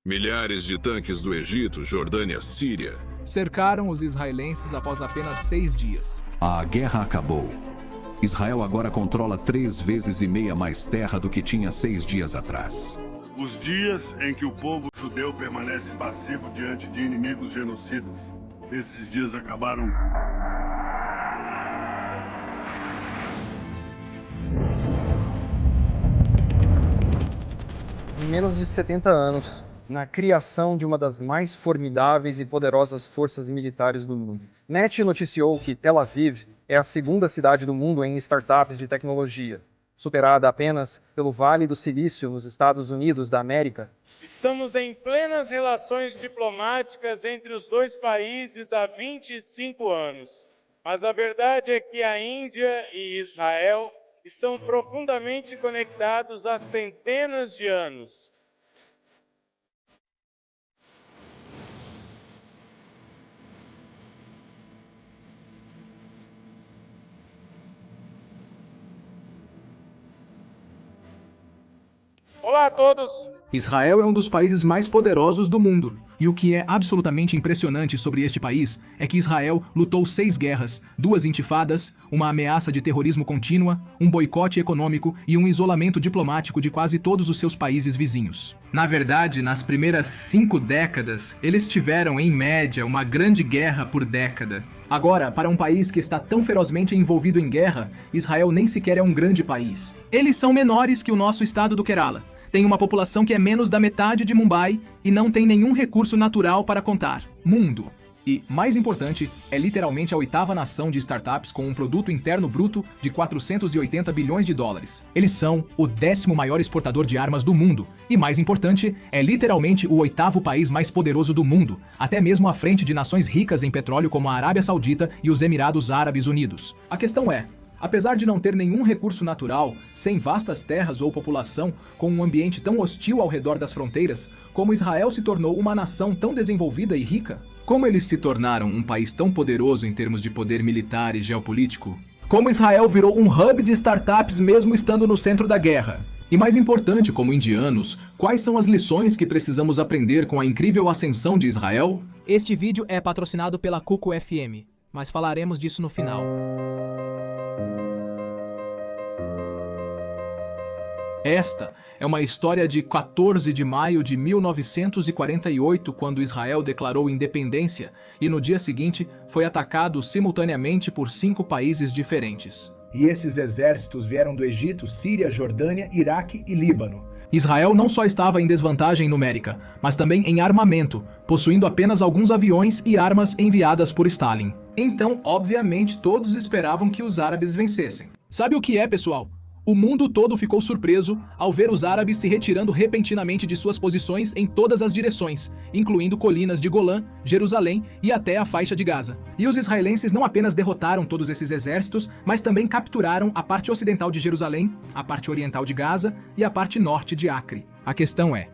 Milhares de tanques do Egito, Jordânia, Síria cercaram os israelenses após apenas 6 dias. A guerra acabou. Israel agora controla 3,5 vezes mais terra do que tinha 6 dias atrás. Os dias em que o povo judeu permanece passivo diante de inimigos genocidas, esses dias acabaram. Em menos de 70 anos, na criação de uma das mais formidáveis e poderosas forças militares do mundo. NET noticiou que Tel Aviv é a segunda cidade do mundo em startups de tecnologia, superada apenas pelo Vale do Silício nos Estados Unidos da América. Estamos em plenas relações diplomáticas entre os dois países há 25 anos. Mas a verdade é que a Índia e Israel estão profundamente conectados há centenas de anos. Olá a todos! Israel é um dos países mais poderosos do mundo. E o que é absolutamente impressionante sobre este país é que Israel lutou 6 guerras, 2 intifadas, uma ameaça de terrorismo contínua, um boicote econômico e um isolamento diplomático de quase todos os seus países vizinhos. Na verdade, nas primeiras 5 décadas, eles tiveram, em média, uma grande guerra por década. Agora, para um país que está tão ferozmente envolvido em guerra, Israel nem sequer é um grande país. Eles são menores que o nosso estado do Kerala. Tem uma população que é menos da metade de Mumbai e não tem nenhum recurso natural para contar. Mundo. E, mais importante, é literalmente a 8ª nação de startups com um produto interno bruto de 480 bilhões de dólares. Eles são o 10º maior exportador de armas do mundo. E, mais importante, é literalmente o 8º país mais poderoso do mundo, até mesmo à frente de nações ricas em petróleo como a Arábia Saudita e os Emirados Árabes Unidos. A questão é, apesar de não ter nenhum recurso natural, sem vastas terras ou população, com um ambiente tão hostil ao redor das fronteiras, como Israel se tornou uma nação tão desenvolvida e rica? Como eles se tornaram um país tão poderoso em termos de poder militar e geopolítico? Como Israel virou um hub de startups mesmo estando no centro da guerra? E mais importante, como indianos, quais são as lições que precisamos aprender com a incrível ascensão de Israel? Este vídeo é patrocinado pela Cuco FM, mas falaremos disso no final. Esta é uma história de 14 de maio de 1948, quando Israel declarou independência e no dia seguinte foi atacado simultaneamente por 5 países diferentes. E esses exércitos vieram do Egito, Síria, Jordânia, Iraque e Líbano. Israel não só estava em desvantagem numérica, mas também em armamento, possuindo apenas alguns aviões e armas enviadas por Stalin. Então, obviamente, todos esperavam que os árabes vencessem. Sabe o que é, pessoal? O mundo todo ficou surpreso ao ver os árabes se retirando repentinamente de suas posições em todas as direções, incluindo colinas de Golã, Jerusalém e até a faixa de Gaza. E os israelenses não apenas derrotaram todos esses exércitos, mas também capturaram a parte ocidental de Jerusalém, a parte oriental de Gaza e a parte norte de Acre. A questão é,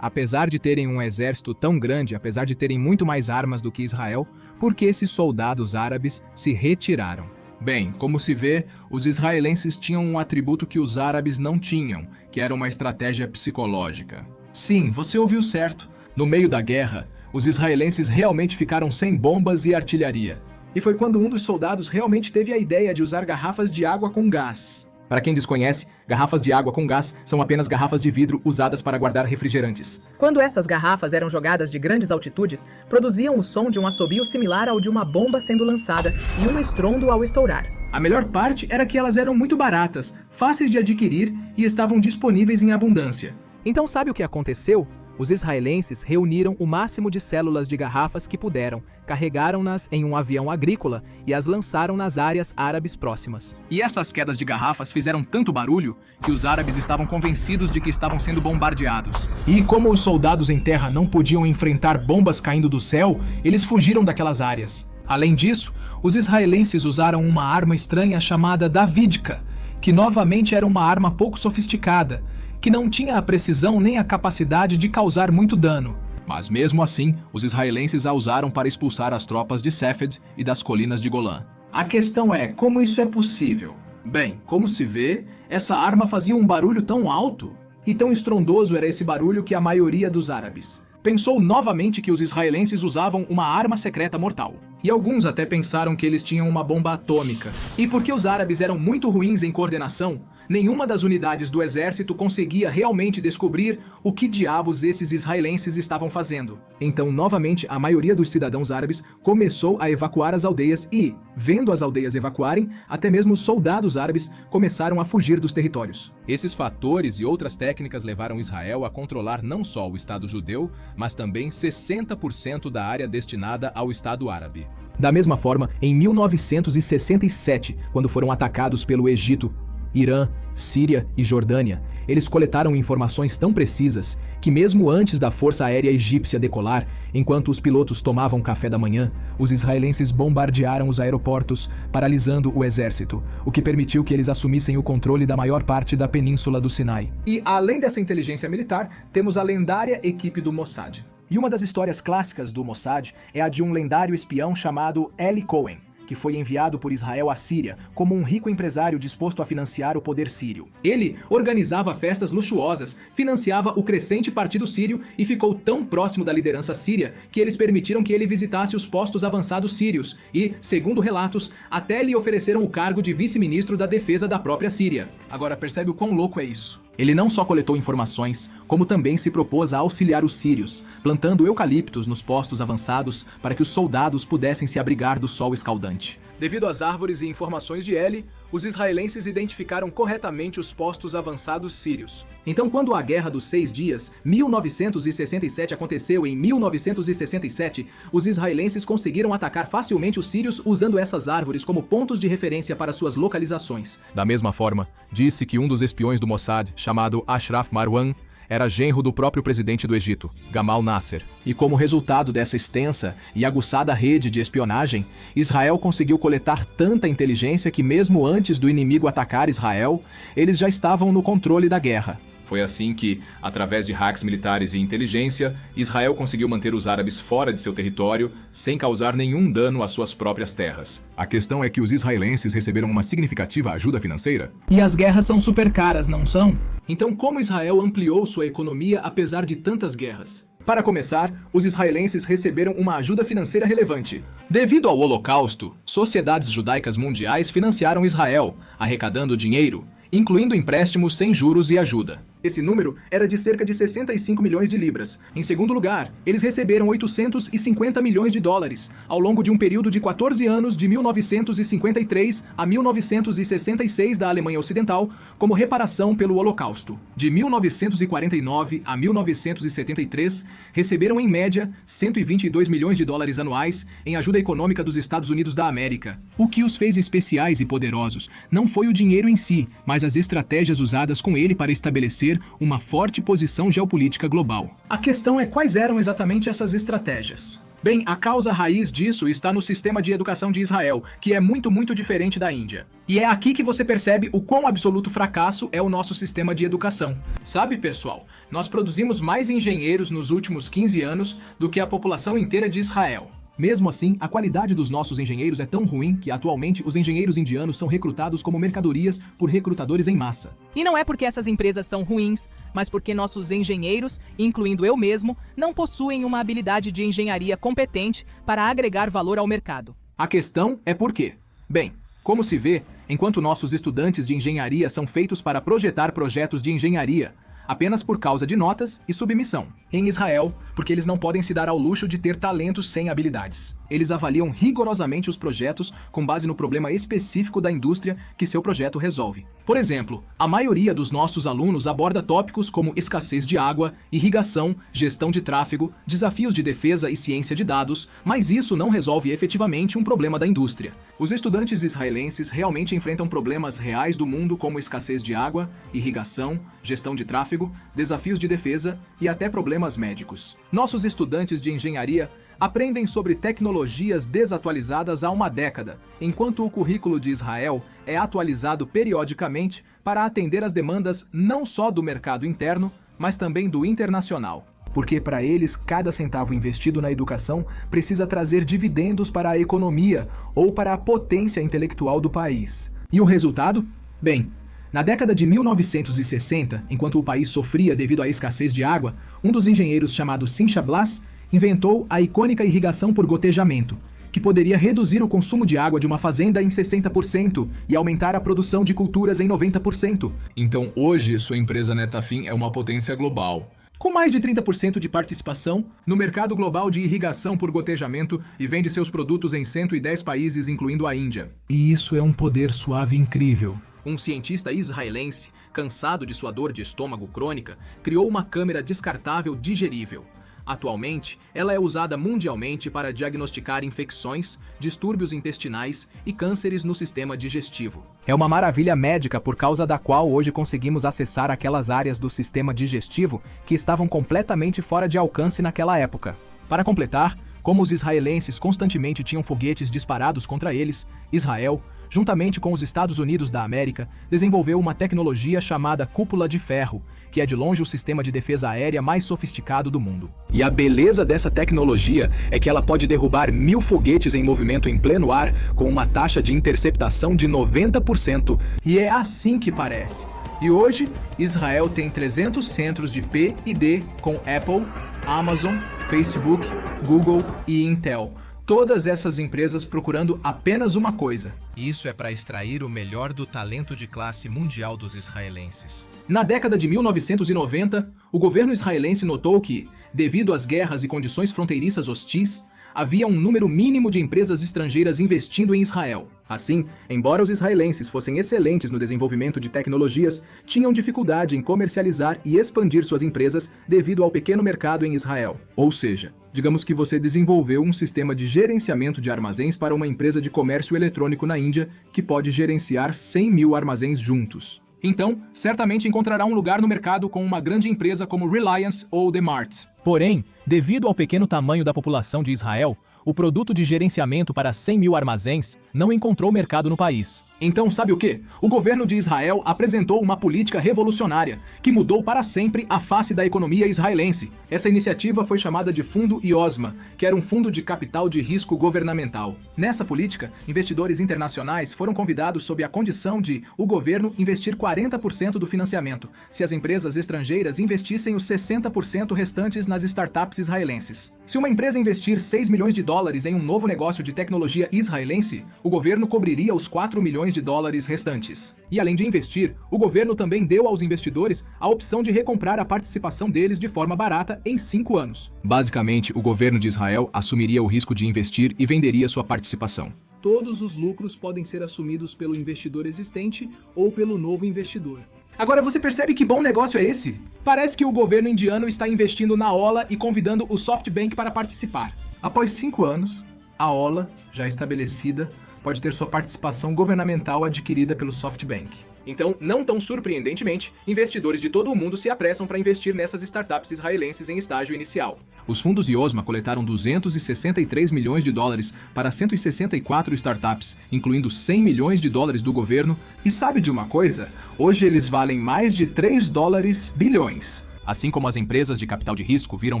apesar de terem um exército tão grande, apesar de terem muito mais armas do que Israel, por que esses soldados árabes se retiraram? Bem, como se vê, os israelenses tinham um atributo que os árabes não tinham, que era uma estratégia psicológica. Sim, você ouviu certo. No meio da guerra, os israelenses realmente ficaram sem bombas e artilharia. E foi quando um dos soldados realmente teve a ideia de usar garrafas de água com gás. Para quem desconhece, garrafas de água com gás são apenas garrafas de vidro usadas para guardar refrigerantes. Quando essas garrafas eram jogadas de grandes altitudes, produziam o som de um assobio similar ao de uma bomba sendo lançada e um estrondo ao estourar. A melhor parte era que elas eram muito baratas, fáceis de adquirir e estavam disponíveis em abundância. Então sabe o que aconteceu? Os israelenses reuniram o máximo de células de garrafas que puderam, carregaram-nas em um avião agrícola e as lançaram nas áreas árabes próximas. E essas quedas de garrafas fizeram tanto barulho que os árabes estavam convencidos de que estavam sendo bombardeados. E como os soldados em terra não podiam enfrentar bombas caindo do céu, eles fugiram daquelas áreas. Além disso, os israelenses usaram uma arma estranha chamada Davídica, que novamente era uma arma pouco sofisticada, que não tinha a precisão nem a capacidade de causar muito dano. Mas mesmo assim, os israelenses a usaram para expulsar as tropas de Safed e das colinas de Golã. A questão é, como isso é possível? Bem, como se vê, essa arma fazia um barulho tão alto e tão estrondoso era esse barulho que a maioria dos árabes, pensou novamente que os israelenses usavam uma arma secreta mortal. E alguns até pensaram que eles tinham uma bomba atômica. E porque os árabes eram muito ruins em coordenação, nenhuma das unidades do exército conseguia realmente descobrir o que diabos esses israelenses estavam fazendo. Então, novamente, a maioria dos cidadãos árabes começou a evacuar as aldeias e, vendo as aldeias evacuarem, até mesmo os soldados árabes começaram a fugir dos territórios. Esses fatores e outras técnicas levaram Israel a controlar não só o Estado judeu, mas também 60% da área destinada ao Estado árabe. Da mesma forma, em 1967, quando foram atacados pelo Egito, Irã, Síria e Jordânia, eles coletaram informações tão precisas que mesmo antes da Força Aérea Egípcia decolar, enquanto os pilotos tomavam café da manhã, os israelenses bombardearam os aeroportos, paralisando o exército, o que permitiu que eles assumissem o controle da maior parte da península do Sinai. E além dessa inteligência militar, temos a lendária equipe do Mossad. E uma das histórias clássicas do Mossad é a de um lendário espião chamado Eli Cohen, que foi enviado por Israel à Síria como um rico empresário disposto a financiar o poder sírio. Ele organizava festas luxuosas, financiava o crescente partido sírio e ficou tão próximo da liderança síria que eles permitiram que ele visitasse os postos avançados sírios e, segundo relatos, até lhe ofereceram o cargo de vice-ministro da defesa da própria Síria. Agora percebe o quão louco é isso? Ele não só coletou informações, como também se propôs a auxiliar os sírios, plantando eucaliptos nos postos avançados para que os soldados pudessem se abrigar do sol escaldante. Devido às árvores e informações de Eli, os israelenses identificaram corretamente os postos avançados sírios. Então, quando a Guerra dos 6 Dias, 1967, aconteceu em 1967, os israelenses conseguiram atacar facilmente os sírios usando essas árvores como pontos de referência para suas localizações. Da mesma forma, disse que um dos espiões do Mossad, chamado Ashraf Marwan, era genro do próprio presidente do Egito, Gamal Nasser. E como resultado dessa extensa e aguçada rede de espionagem, Israel conseguiu coletar tanta inteligência que mesmo antes do inimigo atacar Israel, eles já estavam no controle da guerra. Foi assim que, através de hacks militares e inteligência, Israel conseguiu manter os árabes fora de seu território sem causar nenhum dano às suas próprias terras. A questão é que os israelenses receberam uma significativa ajuda financeira. E as guerras são super caras, não são? Então como Israel ampliou sua economia apesar de tantas guerras? Para começar, os israelenses receberam uma ajuda financeira relevante. Devido ao Holocausto, sociedades judaicas mundiais financiaram Israel, arrecadando dinheiro, incluindo empréstimos sem juros e ajuda. Esse número era de cerca de 65 milhões de libras. Em segundo lugar, eles receberam 850 milhões de dólares ao longo de um período de 14 anos de 1953 a 1966 da Alemanha Ocidental como reparação pelo Holocausto. De 1949 a 1973, receberam em média 122 milhões de dólares anuais em ajuda econômica dos Estados Unidos da América. O que os fez especiais e poderosos não foi o dinheiro em si, mas as estratégias usadas com ele para estabelecer uma forte posição geopolítica global. A questão é quais eram exatamente essas estratégias. Bem, a causa raiz disso está no sistema de educação de Israel, que é muito diferente da Índia. E é aqui que você percebe o quão absoluto fracasso é o nosso sistema de educação. Sabe, pessoal, nós produzimos mais engenheiros nos últimos 15 anos do que a população inteira de Israel. Mesmo assim, a qualidade dos nossos engenheiros é tão ruim que atualmente os engenheiros indianos são recrutados como mercadorias por recrutadores em massa. E não é porque essas empresas são ruins, mas porque nossos engenheiros, incluindo eu mesmo, não possuem uma habilidade de engenharia competente para agregar valor ao mercado. A questão é por quê? Bem, como se vê, enquanto nossos estudantes de engenharia são feitos para projetar projetos de engenharia, apenas por causa de notas e submissão. Em Israel, porque eles não podem se dar ao luxo de ter talentos sem habilidades. Eles avaliam rigorosamente os projetos com base no problema específico da indústria que seu projeto resolve. Por exemplo, a maioria dos nossos alunos aborda tópicos como escassez de água, irrigação, gestão de tráfego, desafios de defesa e ciência de dados, mas isso não resolve efetivamente um problema da indústria. Os estudantes israelenses realmente enfrentam problemas reais do mundo como escassez de água, irrigação, gestão de tráfego, desafios de defesa e até problemas médicos. Nossos estudantes de engenharia aprendem sobre tecnologias desatualizadas há uma década, enquanto o currículo de Israel é atualizado periodicamente para atender às demandas não só do mercado interno, mas também do internacional. Porque para eles, cada centavo investido na educação precisa trazer dividendos para a economia ou para a potência intelectual do país. E o resultado? Bem, Na década de 1960, enquanto o país sofria devido à escassez de água, um dos engenheiros chamado Cynthia Blas inventou a icônica irrigação por gotejamento, que poderia reduzir o consumo de água de uma fazenda em 60% e aumentar a produção de culturas em 90%. Então hoje sua empresa Netafim é uma potência global. Com mais de 30% de participação no mercado global de irrigação por gotejamento e vende seus produtos em 110 países, incluindo a Índia. E isso é um poder suave incrível. Um cientista israelense, cansado de sua dor de estômago crônica, criou uma câmera descartável digerível. Atualmente, ela é usada mundialmente para diagnosticar infecções, distúrbios intestinais e cânceres no sistema digestivo. É uma maravilha médica por causa da qual hoje conseguimos acessar aquelas áreas do sistema digestivo que estavam completamente fora de alcance naquela época. Para completar, como os israelenses constantemente tinham foguetes disparados contra eles, Israel, juntamente com os Estados Unidos da América, desenvolveu uma tecnologia chamada cúpula de ferro, que é de longe o sistema de defesa aérea mais sofisticado do mundo. E a beleza dessa tecnologia é que ela pode derrubar 1000 foguetes em movimento em pleno ar com uma taxa de interceptação de 90%. E é assim que parece. E hoje, Israel tem 300 centros de P&D com Apple, Amazon, Facebook, Google e Intel. Todas essas empresas procurando apenas uma coisa. Isso é para extrair o melhor do talento de classe mundial dos israelenses. Na década de 1990, o governo israelense notou que, devido às guerras e condições fronteiriças hostis, havia um número mínimo de empresas estrangeiras investindo em Israel. Assim, embora os israelenses fossem excelentes no desenvolvimento de tecnologias, tinham dificuldade em comercializar e expandir suas empresas devido ao pequeno mercado em Israel. Ou seja, digamos que você desenvolveu um sistema de gerenciamento de armazéns para uma empresa de comércio eletrônico na Índia que pode gerenciar 100.000 armazéns juntos. Então, certamente encontrará um lugar no mercado com uma grande empresa como Reliance ou The Mart. Porém, devido ao pequeno tamanho da população de Israel, o produto de gerenciamento para 100.000 armazéns não encontrou mercado no país. Então, sabe o quê? O governo de Israel apresentou uma política revolucionária que mudou para sempre a face da economia israelense. Essa iniciativa foi chamada de Fundo IOSMA, que era um fundo de capital de risco governamental. Nessa política, investidores internacionais foram convidados sob a condição de o governo investir 40% do financiamento, se as empresas estrangeiras investissem os 60% restantes nas startups israelenses. Se uma empresa investir 6 milhões de dólares em um novo negócio de tecnologia israelense, o governo cobriria os 4 milhões de dólares restantes. E além de investir, o governo também deu aos investidores a opção de recomprar a participação deles de forma barata em 5 anos. Basicamente, o governo de Israel assumiria o risco de investir e venderia sua participação. Todos os lucros podem ser assumidos pelo investidor existente ou pelo novo investidor. Agora você percebe que bom negócio é esse? Parece que o governo indiano está investindo na Ola e convidando o SoftBank para participar. Após 5 anos, a Ola, já estabelecida, pode ter sua participação governamental adquirida pelo SoftBank. Então, não tão surpreendentemente, investidores de todo o mundo se apressam para investir nessas startups israelenses em estágio inicial. Os fundos IOSMA coletaram 263 milhões de dólares para 164 startups, incluindo 100 milhões de dólares do governo. E sabe de uma coisa? Hoje eles valem mais de 3 dólares bilhões. Assim como as empresas de capital de risco viram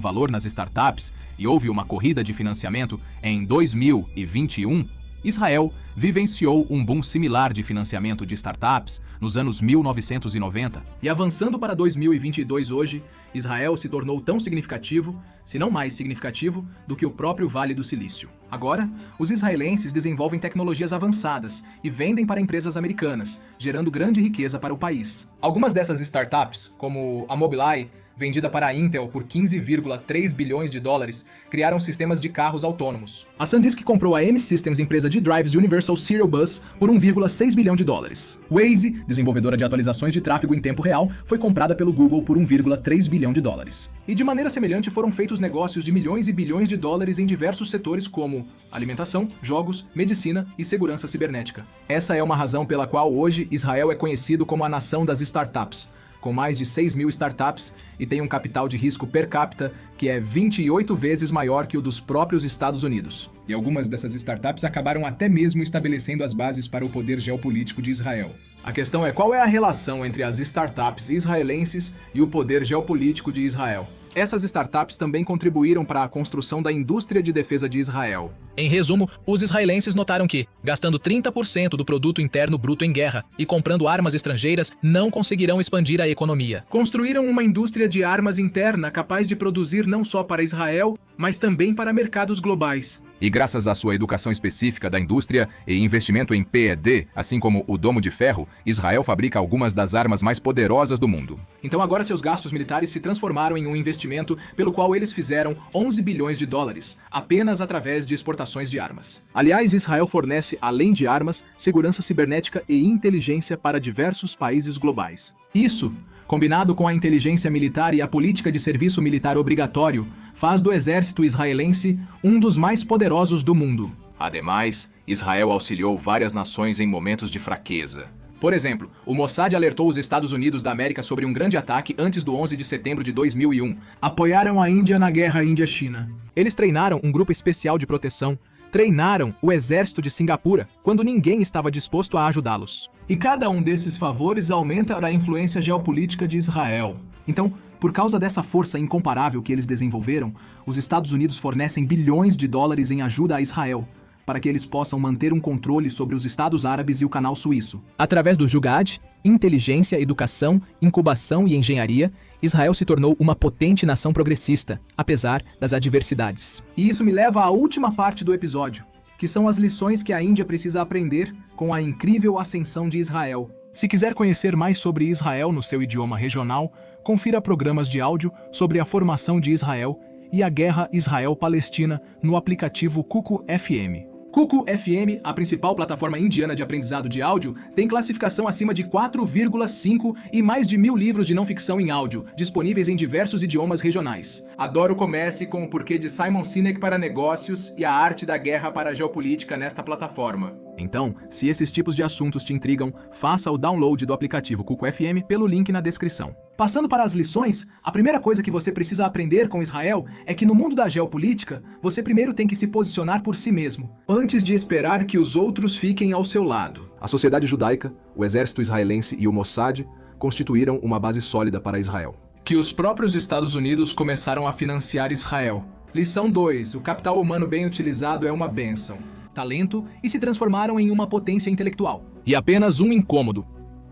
valor nas startups e houve uma corrida de financiamento em 2021, Israel vivenciou um boom similar de financiamento de startups nos anos 1990. E avançando para 2022 hoje, Israel se tornou tão significativo, se não mais significativo, do que o próprio Vale do Silício. Agora, os israelenses desenvolvem tecnologias avançadas e vendem para empresas americanas, gerando grande riqueza para o país. Algumas dessas startups, como a Mobileye, vendida para a Intel por 15,3 bilhões de dólares, criaram sistemas de carros autônomos. A SanDisk comprou a M-Systems, empresa de drives Universal Serial Bus, por 1,6 bilhão de dólares. Waze, desenvolvedora de atualizações de tráfego em tempo real, foi comprada pelo Google por 1,3 bilhão de dólares. E de maneira semelhante foram feitos negócios de milhões e bilhões de dólares em diversos setores como alimentação, jogos, medicina e segurança cibernética. Essa é uma razão pela qual hoje Israel é conhecido como a nação das startups, com mais de 6.000 startups e tem um capital de risco per capita que é 28 vezes maior que o dos próprios Estados Unidos. E algumas dessas startups acabaram até mesmo estabelecendo as bases para o poder geopolítico de Israel. A questão é qual é a relação entre as startups israelenses e o poder geopolítico de Israel. Essas startups também contribuíram para a construção da indústria de defesa de Israel. Em resumo, os israelenses notaram que, gastando 30% do produto interno bruto em guerra e comprando armas estrangeiras, não conseguirão expandir a economia. Construíram uma indústria de armas interna capaz de produzir não só para Israel, mas também para mercados globais. E graças à sua educação específica da indústria e investimento em P&D, assim como o Domo de Ferro, Israel fabrica algumas das armas mais poderosas do mundo. Então agora seus gastos militares se transformaram em um investimento pelo qual eles fizeram 11 bilhões de dólares, apenas através de exportações de armas. Aliás, Israel fornece, além de armas, segurança cibernética e inteligência para diversos países globais. Isso, combinado com a inteligência militar e a política de serviço militar obrigatório, faz do exército israelense um dos mais poderosos do mundo. Ademais, Israel auxiliou várias nações em momentos de fraqueza. Por exemplo, o Mossad alertou os Estados Unidos da América sobre um grande ataque antes do 11 de setembro de 2001. Apoiaram a Índia na guerra Índia-China. Eles treinaram um grupo especial de proteção, treinaram o exército de Singapura quando ninguém estava disposto a ajudá-los. E cada um desses favores aumenta a influência geopolítica de Israel. Então, por causa dessa força incomparável que eles desenvolveram, os Estados Unidos fornecem bilhões de dólares em ajuda a Israel, para que eles possam manter um controle sobre os Estados Árabes e o Canal Suíço. Através do Jugad, inteligência, educação, incubação e engenharia, Israel se tornou uma potente nação progressista, apesar das adversidades. E isso me leva à última parte do episódio, que são as lições que a Índia precisa aprender com a incrível ascensão de Israel. Se quiser conhecer mais sobre Israel no seu idioma regional, confira programas de áudio sobre a formação de Israel e a guerra Israel-Palestina no aplicativo Kuku FM. Kuku FM, a principal plataforma indiana de aprendizado de áudio, tem classificação acima de 4,5 e mais de 1000 livros de não ficção em áudio, disponíveis em diversos idiomas regionais. Adoro comece com o porquê de Simon Sinek para negócios e a arte da guerra para a geopolítica nesta plataforma. Então, se esses tipos de assuntos te intrigam, faça o download do aplicativo Kuku FM pelo link na descrição. Passando para as lições, a primeira coisa que você precisa aprender com Israel é que no mundo da geopolítica, você primeiro tem que se posicionar por si mesmo, antes de esperar que os outros fiquem ao seu lado. A sociedade judaica, o exército israelense e o Mossad constituíram uma base sólida para Israel. Que os próprios Estados Unidos começaram a financiar Israel. Lição 2. O capital humano bem utilizado é uma bênção. Talento e se transformaram em uma potência intelectual. E apenas um incômodo.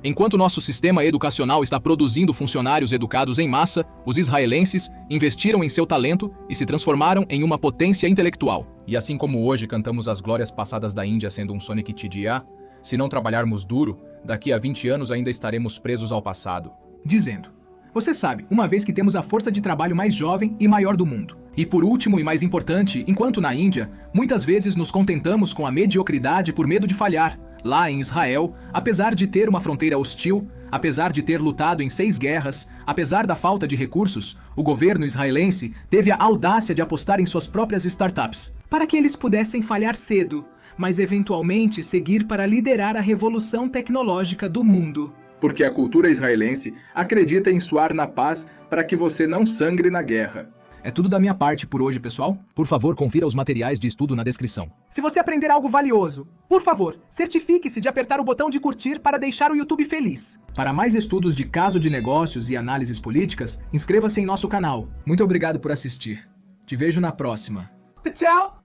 Enquanto nosso sistema educacional está produzindo funcionários educados em massa, os israelenses investiram em seu talento e se transformaram em uma potência intelectual. E assim como hoje cantamos as glórias passadas da Índia sendo um Sonic TDA, se não trabalharmos duro, daqui a 20 anos ainda estaremos presos ao passado. Dizendo: você sabe, uma vez que temos a força de trabalho mais jovem e maior do mundo. E por último e mais importante, enquanto na Índia, muitas vezes nos contentamos com a mediocridade por medo de falhar. Lá em Israel, apesar de ter uma fronteira hostil, apesar de ter lutado em 6 guerras, apesar da falta de recursos, o governo israelense teve a audácia de apostar em suas próprias startups, para que eles pudessem falhar cedo, mas eventualmente seguir para liderar a revolução tecnológica do mundo. Porque a cultura israelense acredita em suar na paz para que você não sangre na guerra. É tudo da minha parte por hoje, pessoal. Por favor, confira os materiais de estudo na descrição. Se você aprender algo valioso, por favor, certifique-se de apertar o botão de curtir para deixar o YouTube feliz. Para mais estudos de caso de negócios e análises políticas, inscreva-se em nosso canal. Muito obrigado por assistir. Te vejo na próxima. Tchau!